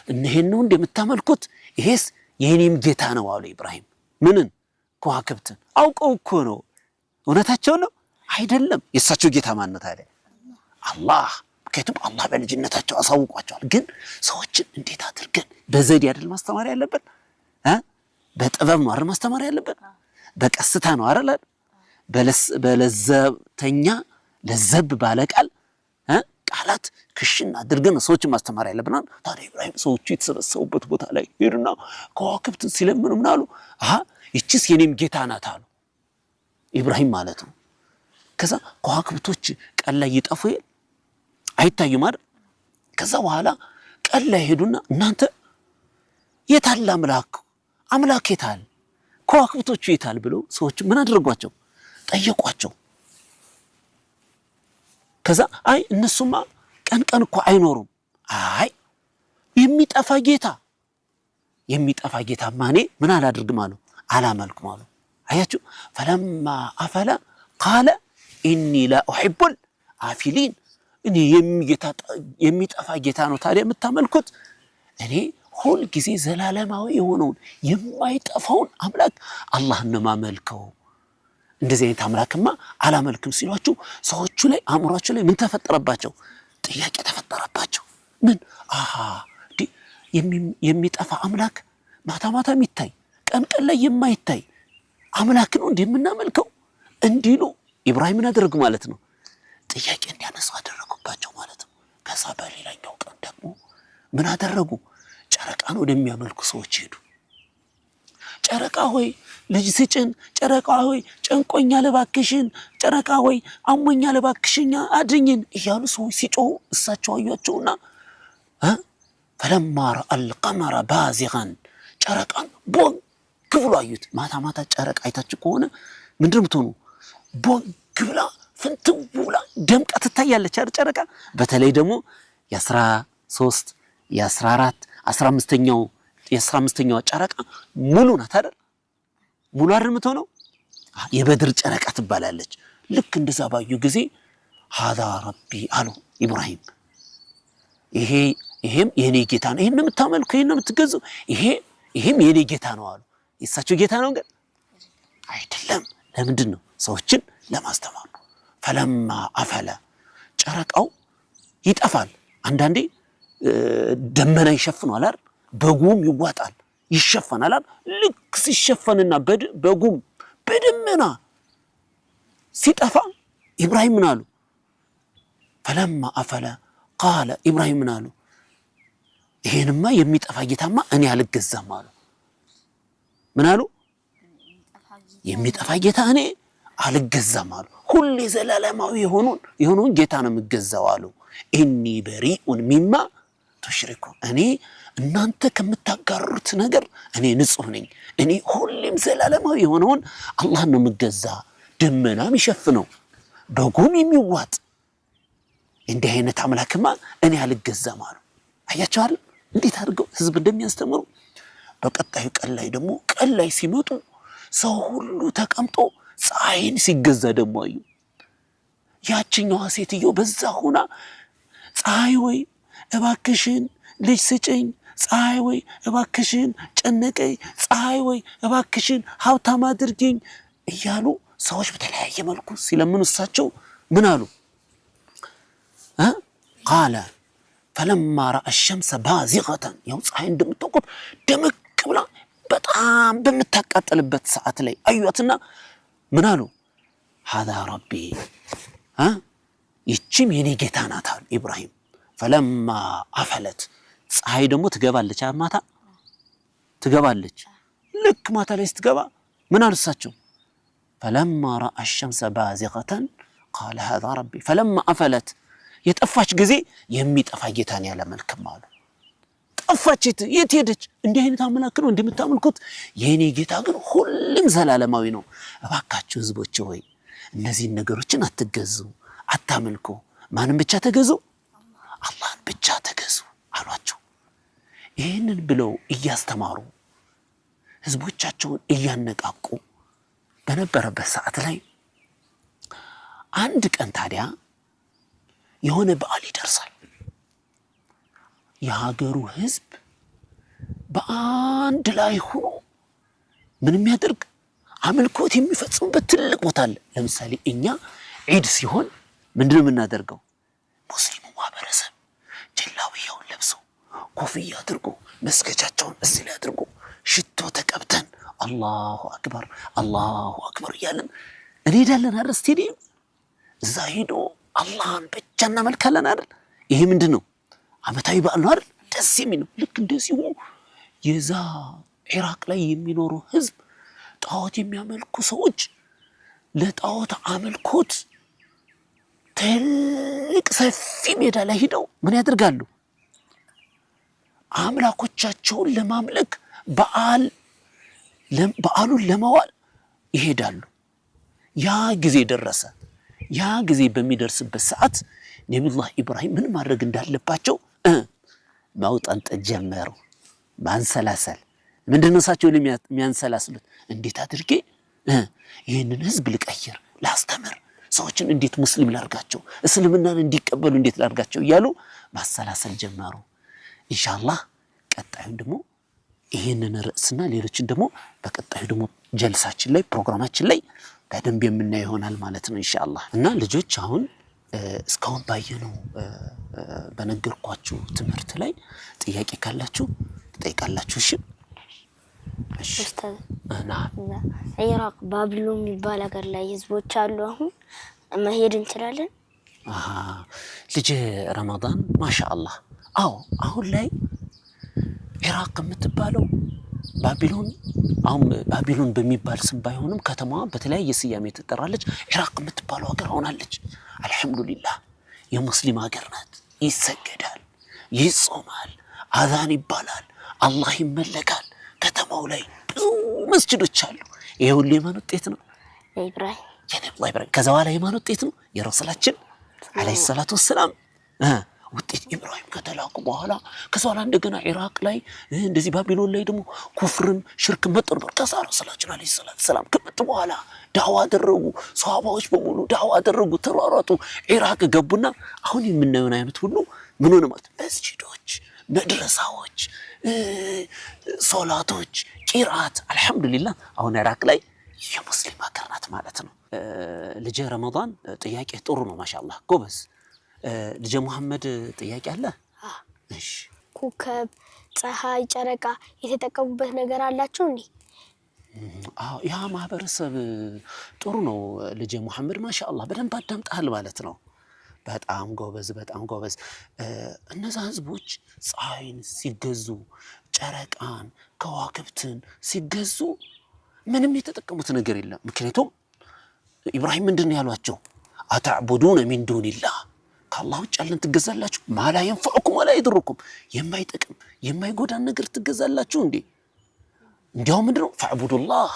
እነሄን ነው እንደምታመልኩት ይሄስ የኔም ጌታ ነው አሉ ኢብራሂም ምንን ከዋክብትን አውቀው እኮ ነው እውነታቸው ነው አይደለም የሳቸው ጌታ ማን ነው ታዲያ አላህ ከቱም አላህ በልጅነታቸው አሳውቋቸዋል ግን ሰዎችን እንዴት አድርገን በዘዴ አይደል ማስተማር ያለበት በጥበብ ነው አይደል ማስተማር ያለበት በቀስታ ነው አይደል በለዘብተኛ ለዘብ ባለቃል ቃላት ክሽና አድርገን ሰዎችን ማስተማር ያለብና ታዲያ ኢብራሂም ሰዎቹ የተሰበሰቡበት ቦታ ላይ ሄዱና ከዋክብትን ሲለምኑ ምን አሉ ይቺስ የኔም ጌታ ናት አሉ ኢብራሂም ማለት ነው ከዛ ከዋክብቶች ቀን ላይ ይጠፉ አይታዩም አይደል ከዛ በኋላ ቀን ላይ ሄዱና እናንተ የታለ አምላክ የታል ከዋክብቶቹ የታል ብለው ሰዎች ምን አደረጓቸው ጠየቋቸው ከዛ እነሱማ ቀን እኮ አይኖሩም የሚጠፋ ጌታ ማኔ ምን አላደርግም አሉ አላመልክም አሉ አያችሁ فلما أفل قال إني لا أحب الآفلين እኔ የሚጠፋ ጌታ ነው ታዲያ የምታመልኩት እኔ ሁሉ ጊዜ ዘላለማዊ የሆነውን የማይጠፋውን አምላክ አላህን ነው ማመልከው እንደዚህ አይነት አምላክማ አላመልክም ሲሏቸው ሰዎቹ ላይ አእምሯቸው ላይ ምን ተፈጠረባቸው ጥያቄ ተፈጠረባቸው ምን የሚጠፋ አምላክ ማታ የሚታይ ቀን ላይ የማይታይ አምላክ ነው እንደምናመልከው እንዲሉ ኢብራሂምን አደረጉ ማለት ነው ጥያቄ እንዲያነሱ አደረጉባቸው ማለት ነው ከዛ በሌላኛው ቀን ደግሞ ምን አደረጉ ጨረቃን ወደሚያመልኩ ሰዎች ሄዱ ጨረቃ ሆይ ልጅ ስጭን ጨረቃ ሆይ ጨንቆኛል እባክሽን ጨረቃ ሆይ አሞኛል እባክሽኛ አድኝን እያሉ ሰዎች ሲጮሁ እሳቸው አዩአቸውና فلما رأى القمر بازغا ጨረቃን ቦግ ብሎ አዩት ማታ ጨረቃ አይታችሁ ከሆነ ምንድነው የምትሆኑ ቦግ ብላ ፍንትው ብላ ደምቃ ትታያለች አይደል ጨረቃ በተለይ ደግሞ የ13 የ14 የ15ኛው ጨረቃ ሙሉ ናት አይደል ሙሉ አይደል የምትሆነው የበድር ጨረቃ ትባላለች ልክ እንደዛ ባዩ ጊዜ هذا ربي አሉ ኢብራሂም ይሄም የኔ ጌታ ነው ይሄን የምታመልኩ ይሄን የምትገዙ ይሄም የኔ ጌታ ነው አሉ የሳቸው ጌታ ነው ግን አይደለም ለምንድን ነው ሰዎችን ለማስተማር ነው فلما أفل ጨረቃው ይጠፋል አንዳንዴ ደመና ይሸፍናል አይደል በጉም ይዋጣል ይሸፈናል አይደል ልክ ሲሸፈንና በጉም በደመና ሲጠፋ ኢብራሂም ምን አሉ فلما أفل قال ኢብራሂም ምን አሉ ይሄንማ የሚጠፋ ጌታማ እኔ አልገዛም አሉ ምን አሉ የሚጠፋ ጌታ እኔ አልገዛም አሉ ሁሉ ዘላለማዊ የሆነውን ጌታ ነው የምገዛው አሉ ኢኒ በሪኡን ሚማ ተሽሪኩ እኔ እናንተ ከምታጋሩት ነገር እኔ ንጹህ ነኝ እኔ ሁሉም ዘላለማዊ የሆነውን አላህ ነው የምገዛ ደመናም ይሸፍነው በጉም የሚዋጥ እንዲህ አይነት አምላክማ እኔ አልገዛም አሉ አያችሁ አይደል እንዴት አድርገው ህዝብ እንደሚያስተምሩ በቀጣዩ ቀን ላይ ደግሞ ቀን ላይ ሲመጡ ሰው ሁሉ ተቀምጦ ፀሐይን ሲገዛ ደግሞ አዩ ያቺኛዋ ሴትዮ በዛ ሆና ፀሐይ ወይ እባክሽን ልጅ ስጭኝ ፀሐይ ወይ እባክሽን ጨነቀኝ ፀሐይ ወይ እባክሽን ሀብታም አድርጊኝ እያሉ ሰዎች በተለያየ መልኩ ሲለምኑ እሳቸው ምን አሉ قال فلما رأى الشمس بازغة ያው ፀሐይ እንደምትቆጥ ደመቅ ብላ በጣም በመታቃጠልበት ሰዓት ላይ አዩአትና ምን አሉ هذا ربي ይቺም የኔ ጌታ ናት አሉ ኢብራሂም فلما أفلت ፀሐይ ደግሞ ትገባለች ማታ ትገባለች ልክ ማታ ላይ ስትገባ ምን አሉ እሳቸው فلما رأى الشمس بازغة قال هذا ربي فلما أفلت የጠፋች ጊዜ የሚጠፋ ጌታን ያለ መልክም አሉ ጠፋች የት ሄደች እንዲህ አይነት አምላክ ነው እንደምታመልኩት የኔ ጌታ ግን ሁሉም ዘላለማዊ ነው እባካችሁ ህዝቦች ሆይ እነዚህ ነገሮችን አትገዙ አታመልኩ ማንም ብቻ ተገዙ አላህን ብቻ ተገዙ አሏቸው ይሄንን ብለው እያስተማሩ ህዝቦቻቸውን እያነቃቁ በነበረበት ሰዓት ላይ አንድ ቀን ታዲያ የሆነ በዓል ይደርሳል የሀገሩ ህዝብ በአንድ ላይ ሆኖ ምን የሚያደርግ አምልኮት የሚፈጽሙበት ትልቅ ቦታ አለ። ለምሳሌ እኛ ዒድ ሲሆን ምንድነው የምናደርገው? ሙስሊሙ ማህበረሰብ ጀላዊያውን ለብሶ ኮፍያ አድርጎ መስገጃቸውን እዚህ ላይ አድርጎ ሽቶ ተቀብተን አላሁ አክበር አላሁ አክበር እያለን እንሄዳለን አይደል? ስቴዲየም እዛ ሄዶ አላህን ብቻ እናመልካለን አይደል? ይሄ ምንድነው? አመታዊ በዓል ነው አይደል? ደስ የሚል ነው። ልክ እንደዚሁ የዛ ኢራቅ ላይ የሚኖሩ ህዝብ ጣዖት የሚያመልኩ ሰዎች ለጣዖት አምልኮት ትልቅ ሰፊ ሜዳ ላይ ሄደው ምን ያደርጋሉ? አምላኮቻቸውን ለማምለክ በዓሉን ለማዋል ይሄዳሉ። ያ ጊዜ ደረሰ። ያ ጊዜ በሚደርስበት ሰዓት ነብዩላህ ኢብራሂም ምን ማድረግ እንዳለባቸው ማውጣንጠት ጀመሩ። ማንሰላሰል ምንድነው? እሳቸውን የሚያንሰላስሉት እንዴት አድርጌ ይህንን ህዝብ ልቀይር፣ ላስተምር፣ ሰዎችን እንዴት ሙስሊም ላርጋቸው፣ እስልምናን እንዲቀበሉ እንዴት ላርጋቸው እያሉ ማሰላሰል ጀመሩ። ኢንሻአላህ ቀጣዩን ደግሞ ይህንን ርዕስና ሌሎችን ደግሞ በቀጣዩ ደግሞ ጀልሳችን ላይ ፕሮግራማችን ላይ በደንብ የምናየው ይሆናል ማለት ነው ኢንሻአላህ። እና ልጆች አሁን እስካሁን ባየነው በነገርኳችሁ ትምህርት ላይ ጥያቄ ካላችሁ ትጠይቃላችሁ። እሺ ኡስታዝ ኢራቅ ባቢሎን የሚባል ሀገር ላይ ህዝቦች አሉ። አሁን መሄድ እንችላለን? ልጅ ረመዳን ማሻአላህ። አዎ አሁን ላይ ኢራቅ የምትባለው ባቢሎን አሁን ባቢሎን በሚባል ስም ባይሆንም ከተማዋ በተለያየ ስያሜ ትጠራለች። ኢራቅ የምትባለው ሀገር ሆናለች። አልহামዱሊላህ የሙስሊም ሀገር ናት። ይሰገዳል፣ ይጾማል፣ አዛን ይባላል፣ አላህ ይመለካል። ከተማው ላይ ብዙ መስጂዶች አሉ። ይሄ ሁሉ የማን ውጤት ነው? ኢብራሂም። ከዛ በኋላ የማን ውጤት ነው? የረሱላችን አለይሂ ሰላቱ ወሰላም ውጤት ኢብራሂም ከተላኩ በኋላ ከዛ በኋላ እንደገና ኢራቅ ላይ እንደዚህ ባቢሎን ላይ ደግሞ ኩፍርም ሽርክ መጥቶ ነበር። ከዛ ረሱላችን አለይሂ ሰላቱ ወሰላም ከመጡ በኋላ ዳዋ አደረጉ። ሷሃባዎች በሙሉ ዳዋ አደረጉ፣ ተሯሯጡ፣ ኢራቅ ገቡና አሁን የምናየውን አይነት ሁሉ ምን ሆነ ማለት መስጂዶች፣ መድረሳዎች፣ ሶላቶች፣ ቂራት አልহামዱሊላህ አሁን ኢራቅ ላይ የሙስሊም ሀገር ናት ማለት ነው። ልጅ ረመዳን ጥያቄ ጥሩ ነው ማሻአላህ ጎበዝ። ልጅ መሐመድ ጥያቄ አለ? እሺ ኮከብ፣ ፀሐይ፣ ጨረቃ የተጠቀሙበት ነገር አላቸው እንዴ? አዎ ያ ማህበረሰብ ጥሩ ነው ልጅ መሐመድ ማሻአላህ በደንብ አዳምጣል ማለት ነው። በጣም ጎበዝ በጣም ጎበዝ። እነዛ ህዝቦች ፀሐይን ሲገዙ ጨረቃን ከዋክብትን ሲገዙ ምንም የተጠቀሙት ነገር የለም። ምክንያቱም ኢብራሂም ምንድነው ያሏቸው? አተዕቡዱነ ሚን ዱኒላህ ከአላህ ውጭ ያለን ትገዛላችሁ? ማላ የንፈዑኩም ወላ የድሩኩም የማይጠቅም የማይጎዳን ነገር ትገዛላችሁ እንዴ? እንዲያውም ምንድነው ፈዕቡዱላህ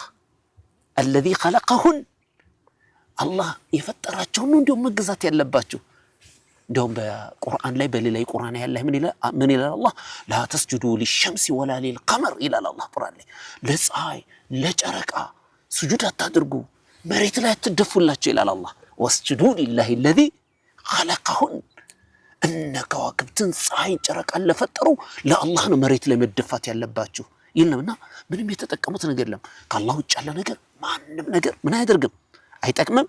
አለዚ ኸለቀሁን አላህ የፈጠራቸውን ነው እንዲያውም መገዛት ያለባችሁ። እንዲያውም በቁርአን ላይ በሌላ ቁርአን ያለ ምን ይላል አላህ? ላ ተስጁዱ ሊሸምሲ ወላ ሊልቀመር ይላል አላህ ቁርአን ላይ። ለፀሐይ ለጨረቃ ስጁድ አታድርጉ፣ መሬት ላይ አትደፉላቸው ይላል አላህ። ወስጁዱ ሊላሂ አለዚ ኸለቀሁን እነ ከዋክብትን ፀሐይን ጨረቃን ለፈጠሩ ለአላህ ነው መሬት ላይ መደፋት ያለባችሁ ይልናልና ምንም የተጠቀሙት ነገር የለም። ከአላህ ውጭ ያለ ነገር ማንም ነገር ምን አያደርግም፣ አይጠቅምም፣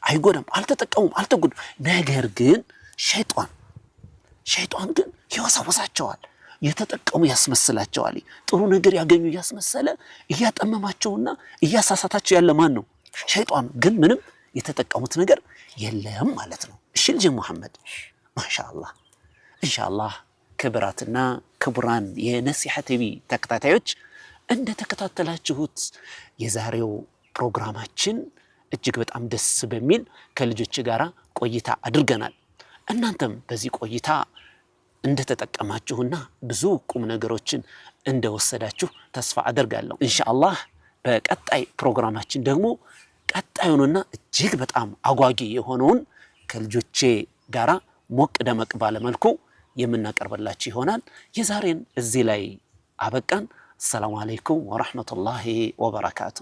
አይጎዳም። አልተጠቀሙም፣ አልተጎዱም። ነገር ግን ሸይጣን ግን ይወሰወሳቸዋል፣ የተጠቀሙ ያስመስላቸዋል። ጥሩ ነገር ያገኙ ያስመሰለ እያጠመማቸውና እያሳሳታቸው ያለ ማን ነው? ሸይጣን። ግን ምንም የተጠቀሙት ነገር የለም ማለት ነው። እሺ ልጅ መሐመድ ማሻአላህ ኢንሻአላህ ክብራትና ክቡራን የነሲሐ ቲቪ ተከታታዮች እንደ ተከታተላችሁት የዛሬው ፕሮግራማችን እጅግ በጣም ደስ በሚል ከልጆች ጋራ ቆይታ አድርገናል። እናንተም በዚህ ቆይታ እንደተጠቀማችሁና ብዙ ቁም ነገሮችን እንደወሰዳችሁ ተስፋ አደርጋለሁ። ኢንሻአላህ በቀጣይ ፕሮግራማችን ደግሞ ቀጣዩንና እጅግ በጣም አጓጊ የሆነውን ከልጆቼ ጋራ ሞቅ ደመቅ ባለ መልኩ የምናቀርብላችሁ ይሆናል። የዛሬን እዚህ ላይ አበቃን። ሰላም አለይኩም ወራህመቱላሂ ወበረካቱ።